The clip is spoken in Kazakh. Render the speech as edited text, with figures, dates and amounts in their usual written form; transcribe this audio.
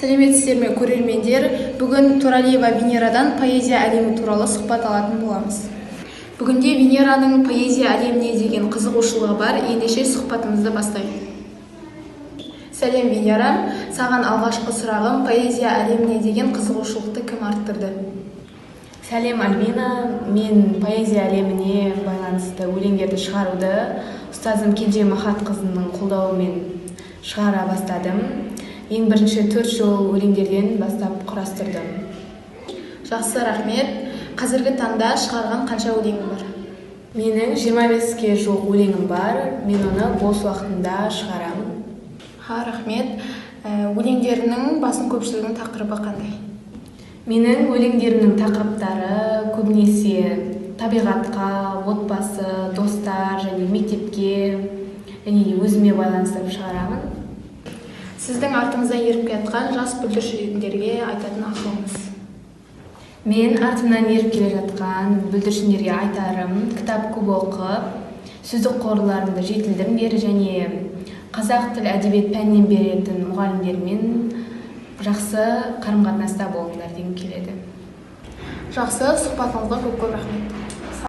Сәлеметсіздер ме, көрермендер? Бүгін Туралиева Венерадан поэзия әлемі туралы сұхбат алатын боламыз. Бүгінде Венераның поэзия әлеміне деген қызығушылығы бар, ендеше сұхбатымызды бастайық. Сәлем, Венера. Саған алғашқы сұрағым, поэзия әлеміне деген қызығушылықты кім арттырды? Сәлем, Альбина. Мен поэзия әлеміне байланысты өлеңдерді шығаруды ұстазым Кенже Махат қызының қолдауымен шығара бастадым. Ең бірінші 4 жол өлеңдерден бастап құрастырдым. Жақсы, рахмет. Қазіргі таңда шығарған қанша өлеңің бар? Менің 25-ке жуық өлеңім бар. Мен оны бос уақытымда шығарамын. Рахмет. Өлеңдерінің басым көпшілігінің тақырыбы қандай? Менің өлеңдерімнің тақырыптары көбінесе табиғатқа, отбасы, достар және мектепке және өзіме байланыстырып шығарамын. Сіздің артыңыздан еріп келе жатқан жас бүлдіршіндерге айтатын ақылыңыз? Мен артымнан еріп келе жатқан бүлдіршіндерге айтарым: кітап көп оқып, сөздік қорларыңды жетілдіріңдер және қазақ тіл әдебиет пәнінен беретін мұғалімдермен жақсы қарым-қатынаста болыңдар дегім келеді. Жақсы, сұхбатыңызға көп рахмет.